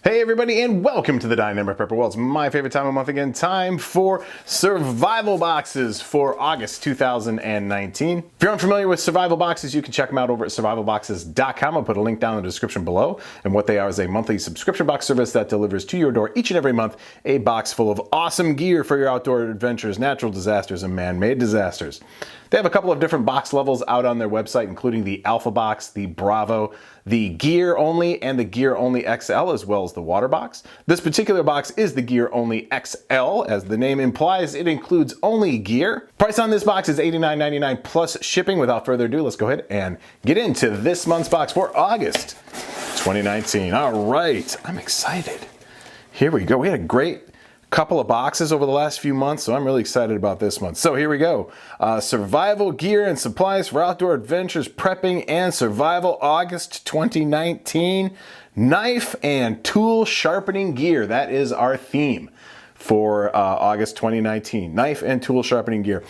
Hey everybody, and welcome to the Dynamic Prepper. Well, it's my favorite time of month again. Time for survival boxes for August 2019. If you're unfamiliar with survival boxes, you can check them out over at survivalboxes.com. I'll put a link down in the description below. And what they are is a monthly subscription box service that delivers to your door each and every month a box full of awesome gear for your outdoor adventures, natural disasters, and man-made disasters. They have a couple of different box levels out on their website, including the Alpha Box, the Bravo, the Gear Only, and the Gear Only XL, as well as the Water Box. This particular box is the Gear Only XL. As the name implies, it includes only gear. Price on this box is $89.99 plus shipping. Without further ado, let's go ahead and get into this month's box for August 2019. All right, I'm excited. Here we go. We had a great couple of boxes over the last few months, so I'm really excited about this month. So here we go. Survival gear and supplies for outdoor adventures, prepping, and survival, August 2019. Knife and tool sharpening gear. That is our theme for August 2019. Knife and tool sharpening gear.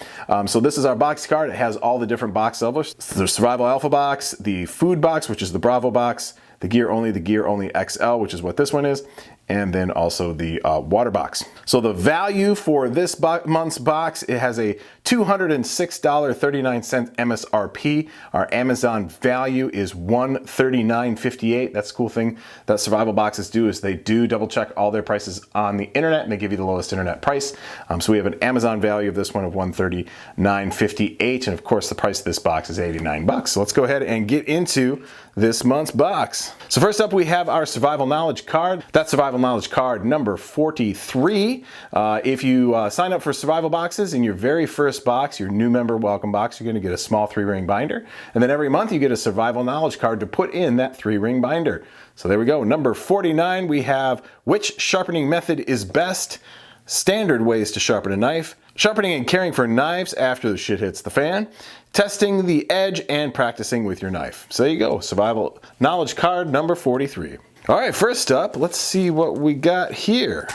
So this is our box card. It has all the different box levels. The Survival Alpha Box, the Food Box, which is the Bravo Box, the Gear Only XL, which is what this one is, and then also the Water Box. So the value for this month's box, it has a $206.39 MSRP. Our Amazon value is $139.58. That's the cool thing that survival boxes do, is they do double check all their prices on the internet and they give you the lowest internet price. So we have an Amazon value of this one of $139.58, and of course the price of this box is 89 bucks. So let's go ahead and get into this month's box. So first up, we have our survival knowledge card. That's survival knowledge card number 43. If you sign up for survival boxes, in your very first box, your new member welcome box, you're going to get a small 3-ring binder, and then every month you get a survival knowledge card to put in that 3-ring binder. So there we go. Number 49, we have which sharpening method is best, standard ways to sharpen a knife, sharpening and caring for knives after the shit hits the fan, testing the edge, and practicing with your knife. So there you go, survival knowledge card number 43. All right, first up, let's see what we got here.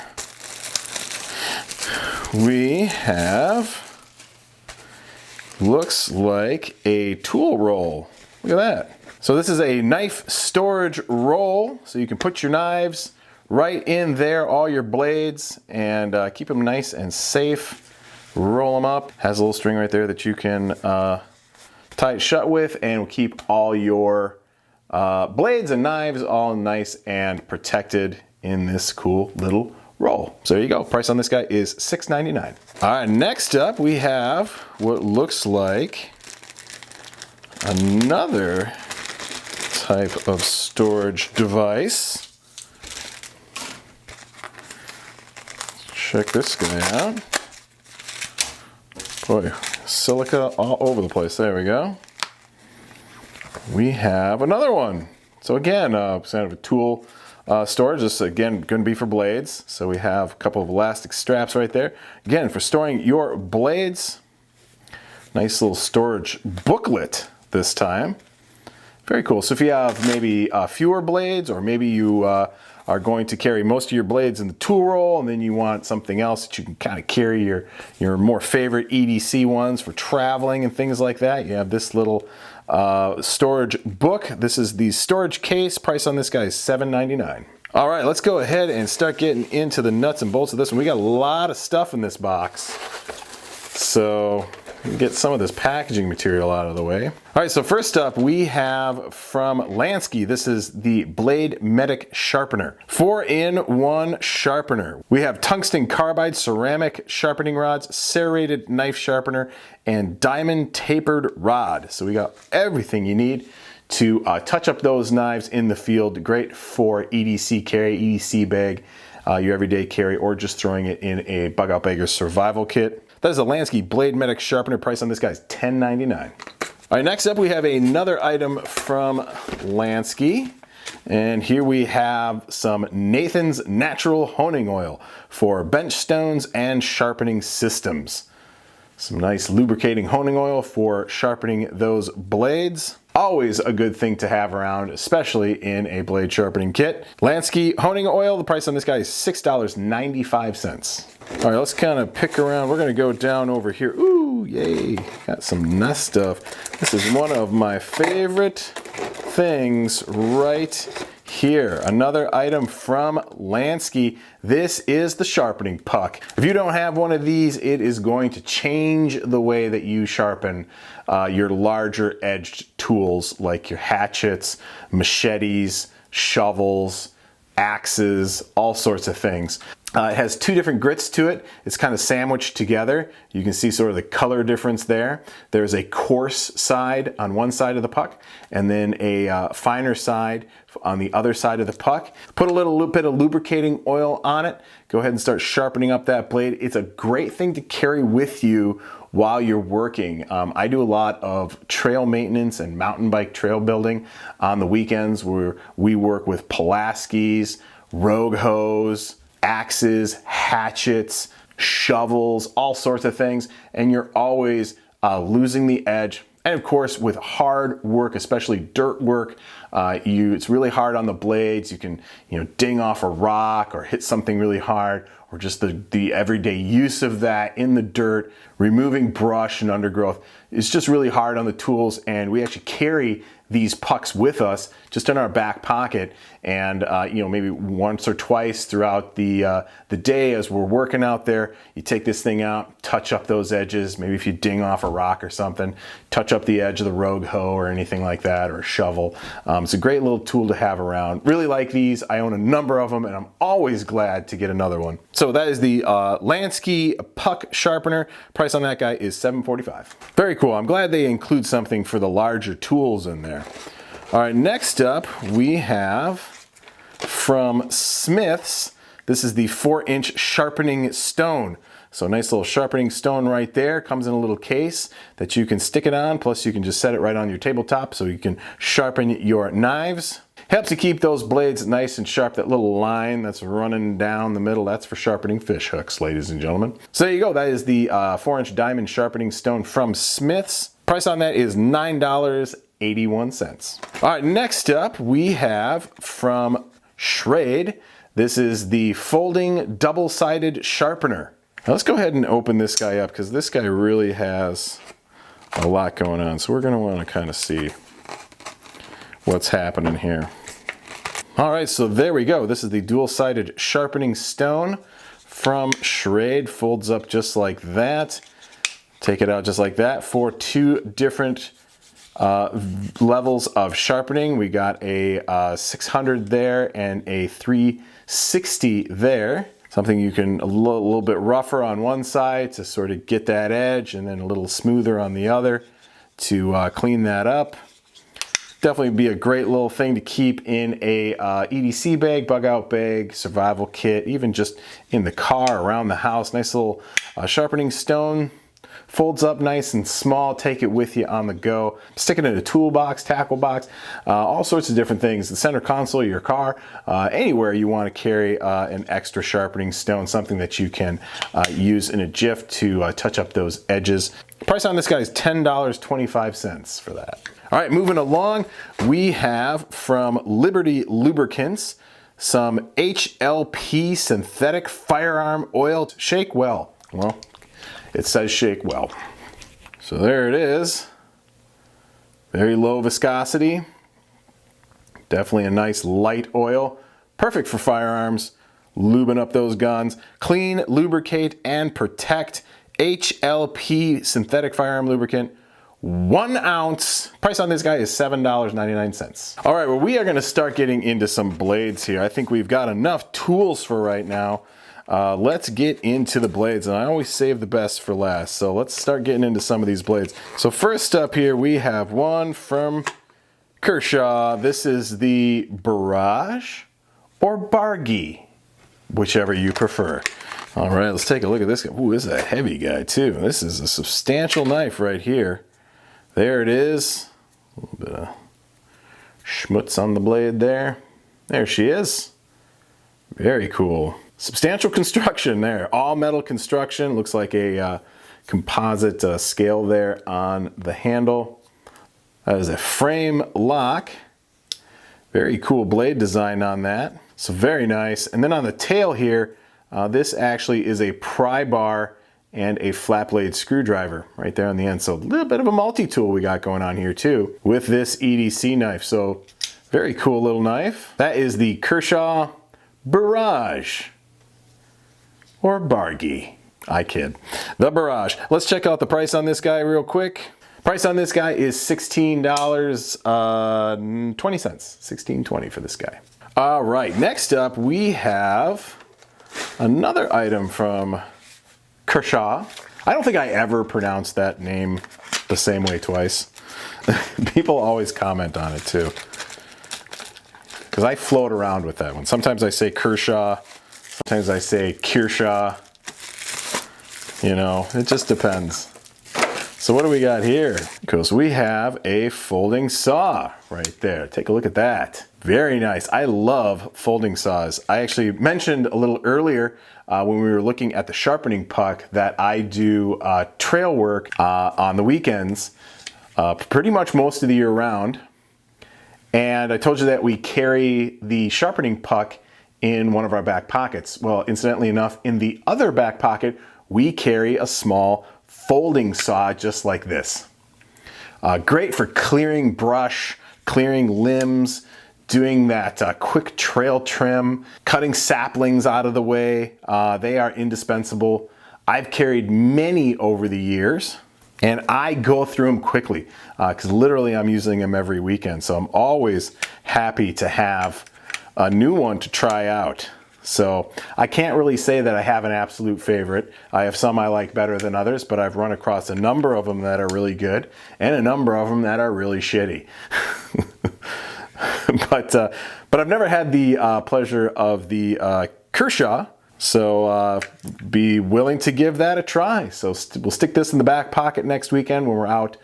We have, looks like a tool roll. Look at that. So this is a knife storage roll, so you can put your knives right in there, all your blades, and keep them nice and safe. Roll them up. Has a little string right there that you can tie it shut with, and will keep all your blades and knives all nice and protected in this cool little roll. So there you go. Price on this guy is $6.99. All right, next up we have what looks like another type of storage device. Check this guy out. Boy, silica all over the place. There we go. We have another one. So again, kind of a tool storage. This again going to be for blades. So we have a couple of elastic straps right there. Again, for storing your blades. Nice little storage booklet this time. Very cool. So if you have maybe fewer blades, or maybe you are going to carry most of your blades in the tool roll, and then you want something else that you can kind of carry your more favorite EDC ones for traveling and things like that, you have this little storage book. This is the storage case. Price on this guy is $7.99. All right, let's go ahead and start getting into the nuts and bolts of this one. We got a lot of stuff in this box, so get some of this packaging material out of the way. All right, so first up we have from Lansky. This is the Blade Medic Sharpener. 4-in-1 sharpener. We have tungsten carbide ceramic sharpening rods, serrated knife sharpener, and diamond tapered rod. So we got everything you need to touch up those knives in the field. Great for EDC carry, EDC bag, your everyday carry, or just throwing it in a bug out bag or survival kit. That is a Lansky Blade Medic Sharpener. Price on this guy is $10.99. All right, next up we have another item from Lansky. And here we have some Nathan's Natural Honing Oil for bench stones and sharpening systems. Some nice lubricating honing oil for sharpening those blades. Always a good thing to have around, especially in a blade sharpening kit. Lansky Honing Oil, the price on this guy is $6.95. All right, let's kind of pick around. We're gonna go down over here. Ooh, yay, got some nice stuff. This is one of my favorite things right Here, another item from Lansky. This is the sharpening puck. If you don't have one of these, it is going to change the way that you sharpen your larger edged tools like your hatchets, machetes, shovels, axes, all sorts of things. It has two different grits to it. It's kind of sandwiched together. You can see sort of the color difference there. There's a coarse side on one side of the puck and then a finer side on the other side of the puck. Put a little bit of lubricating oil on it. Go ahead and start sharpening up that blade. It's a great thing to carry with you while you're working. I do a lot of trail maintenance and mountain bike trail building on the weekends where we work with Pulaskis, Rogue Hose, axes, hatchets, shovels, all sorts of things, and you're always losing the edge. And of course, with hard work, especially dirt work, it's really hard on the blades. You can, ding off a rock or hit something really hard, or just the everyday use of that in the dirt, removing brush and undergrowth. It's just really hard on the tools, and we actually carry these pucks with us just in our back pocket, and maybe once or twice throughout the day as we're working out there, you take this thing out, touch up those edges. Maybe if you ding off a rock or something, touch up the edge of the Rogue hoe or anything like that, or a shovel. It's a great little tool to have around. Really like these. I own a number of them, and I'm always glad to get another one. So that is the Lansky puck sharpener. Price on that guy is $7.45. Very cool. I'm glad they include something for the larger tools in there. All right, next up we have from Smith's. This is the 4-inch sharpening stone. So nice little sharpening stone right there. Comes in a little case that you can stick it on, plus you can just set it right on your tabletop so you can sharpen your knives. Helps you keep those blades nice and sharp. That little line that's running down the middle, that's for sharpening fish hooks, ladies and gentlemen. So there you go. That is the 4-inch diamond sharpening stone from Smith's. Price on that is $9.81. All right, next up we have from Schrade. This is the folding double-sided sharpener. Now let's go ahead and open this guy up, because this guy really has a lot going on. So we're going to want to kind of see what's happening here. All right, so there we go. This is the dual-sided sharpening stone from Schrade. Folds up just like that. Take it out just like that for two different levels of sharpening. We got a 600 there and a 360 there. Something you can a little bit rougher on one side to sort of get that edge, and then a little smoother on the other to clean that up. Definitely be a great little thing to keep in a EDC bag, bug out bag, survival kit, even just in the car, around the house. Nice little sharpening stone. Folds up nice and small. Take it with you on the go. Stick it in a toolbox, tackle box, all sorts of different things. The center console of your car, anywhere you want to carry an extra sharpening stone, something that you can use in a jiff to touch up those edges. Price on this guy is $10.25 for that. All right, moving along, we have from Liberty Lubricants some HLP synthetic firearm oil. Shake well. Well, it says shake well. So there it is. Very low viscosity. Definitely a nice light oil. Perfect for firearms, lubing up those guns. Clean, lubricate, and protect. HLP synthetic firearm lubricant. 1 ounce. Price on this guy is $7.99. All right, well, we are going to start getting into some blades here. I think we've got enough tools for right now. Let's get into the blades, and I always save the best for last. So let's start getting into some of these blades. So first up here, we have one from Kershaw. This is the Barrage or Bargy, whichever you prefer. All right, let's take a look at this guy. Ooh, this is a heavy guy too. This is a substantial knife right here. There it is. A little bit of schmutz on the blade there. There she is. Very cool. Substantial construction there. All metal construction. Looks like a composite scale there on the handle. That is a frame lock. Very cool blade design on that. So very nice. And then on the tail here, this actually is a pry bar and a flat blade screwdriver right there on the end. So a little bit of a multi-tool we got going on here too with this EDC knife. So Very cool little knife. That is the Kershaw Barrage. Or Bargy. I kid. The Barrage. Let's check out the price on this guy real quick. Price on this guy is $16.20. $16.20 for this guy. All right, next up we have another item from Kershaw. I don't think I ever pronounced that name the same way twice. People always comment on it too. Because I float around with that one. Sometimes I say Kershaw, sometimes I say Kershaw. You know, it just depends. So what do we got here? Cool, so we have a folding saw right there. Take a look at that. Very nice. I love folding saws. I actually mentioned a little earlier when we were looking at the sharpening puck that I do trail work on the weekends, pretty much most of the year round. And I told you that we carry the sharpening puck in one of our back pockets. Well, incidentally enough, in the other back pocket, we carry a small folding saw just like this. Great for clearing brush, clearing limbs, doing that quick trail trim, cutting saplings out of the way. They are indispensable. I've carried many over the years, and I go through them quickly because literally I'm using them every weekend. So I'm always happy to have a new one to try out. So I can't really say that I have an absolute favorite. I have some I like better than others, but I've run across a number of them that are really good and a number of them that are really shitty. But I've never had the pleasure of the Kershaw, so be willing to give that a try. So we'll stick this in the back pocket next weekend when we're out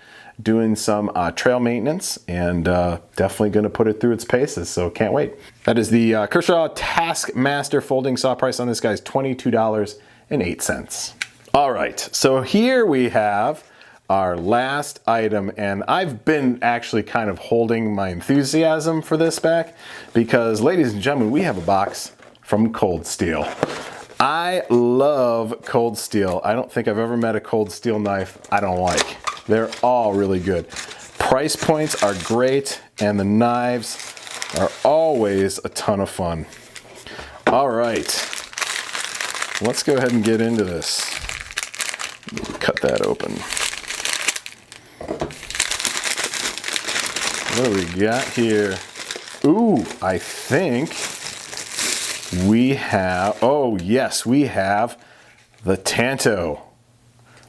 doing some trail maintenance, and definitely going to put it through its paces, so can't wait. That is the Kershaw Taskmaster folding saw. Price on this guy is $22.08. All right, so here we have our last item, and I've been actually kind of holding my enthusiasm for this back because, ladies and gentlemen, we have a box from Cold Steel. I love Cold Steel. I don't think I've ever met a Cold Steel knife I don't like. They're all really good. Price points are great, and the knives are always a ton of fun. All right, let's go ahead and get into this. Cut that open. What do we got here? Ooh, I think we have, oh yes, we have the Tanto.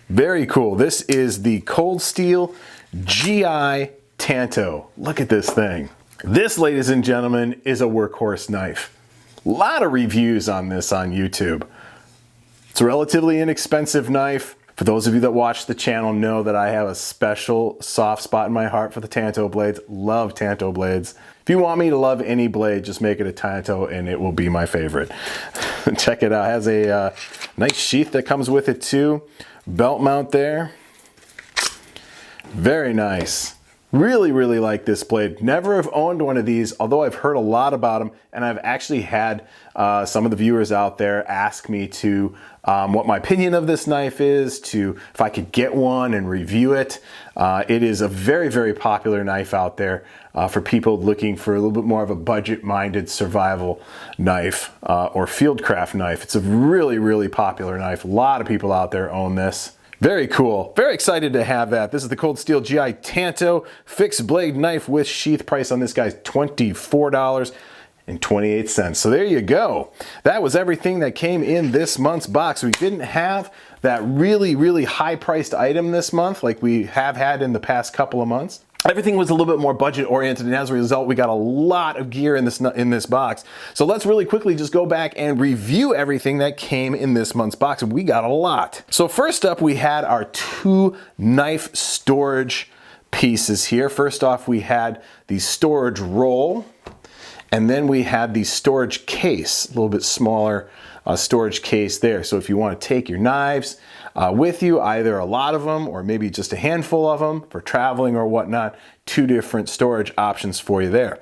Very cool. This is the Cold Steel GI Tanto. Look at this thing. This, ladies and gentlemen, is a workhorse knife. A lot of reviews on this on YouTube. It's a relatively inexpensive knife. For those of you that watch the channel know that I have a special soft spot in my heart for the Tanto blades. Love Tanto blades. If you want me to love any blade, just make it a Tanto and it will be my favorite. Check it out. It has a nice sheath that comes with it too. Belt mount there. Very nice. Really, really like this blade. Never have owned one of these, although I've heard a lot about them, and I've actually had some of the viewers out there ask me to what my opinion of this knife is, to if I could get one and review it. It is a very, very popular knife out there for people looking for a little bit more of a budget-minded survival knife or fieldcraft knife. It's a really, really popular knife. A lot of people out there own this. Very cool. Very excited to have that. This is the Cold Steel GI Tanto fixed blade knife with sheath. Price on this guy's $24.28. So there you go. That was everything that came in this month's box. We didn't have that really, really high priced item this month like we have had in the past couple of months. Everything was a little bit more budget oriented, and as a result, we got a lot of gear in this box. So let's really quickly just go back and review everything that came in this month's box. We got a lot. So first up, we had our 2 knife storage pieces here. First off, we had the storage roll, and then we had the storage case, a little bit smaller storage case there. So if you want to take your knives with you, either a lot of them or maybe just a handful of them for traveling or whatnot, 2 different storage options for you there.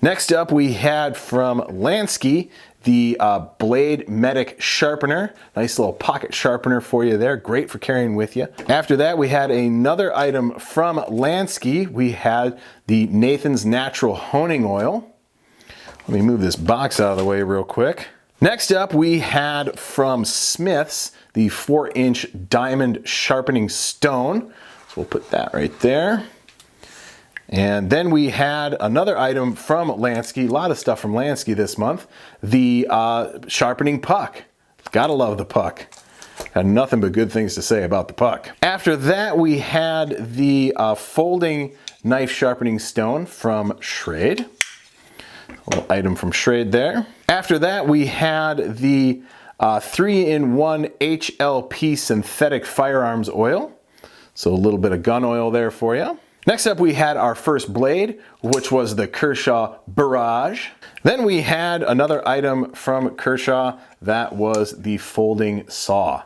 Next up, we had from Lansky the Blade Medic Sharpener. Nice little pocket sharpener for you there. Great for carrying with you. After that, we had another item from Lansky. We had the Nathan's Natural Honing Oil. Let me move this box out of the way real quick. Next up, we had from Smith's the 4-inch diamond sharpening stone. So we'll put that right there. And then we had another item from Lansky, a lot of stuff from Lansky this month, the sharpening puck. Gotta love the puck. Had nothing but good things to say about the puck. After that, we had the folding knife sharpening stone from Schrade. A little item from Schrade there. After that, we had the 3-in-1 HLP synthetic firearms oil. So a little bit of gun oil there for you. Next up, we had our first blade, which was the Kershaw Barrage. Then we had another item from Kershaw, that was the folding saw.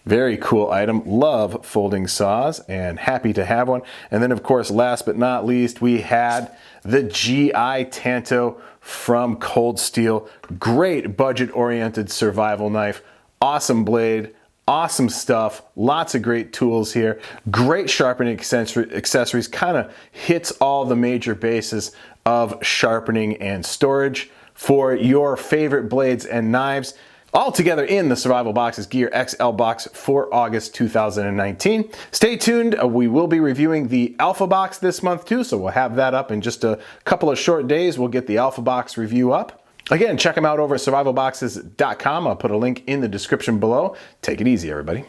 Very cool item. Love folding saws and happy to have one. And then of course, last but not least, we had the GI Tanto from Cold Steel. Great budget-oriented survival knife. Awesome blade. Awesome stuff, lots of great tools here. Great sharpening accessories, kind of hits all the major bases of sharpening and storage for your favorite blades and knives. All together in the Survival Boxes Gear XL box for August 2019. Stay tuned, we will be reviewing the Alpha Box this month too, so we'll have that up in just a couple of short days. We'll get the Alpha Box review up. Again, check them out over at survivalboxes.com. I'll put a link in the description below. Take it easy, everybody.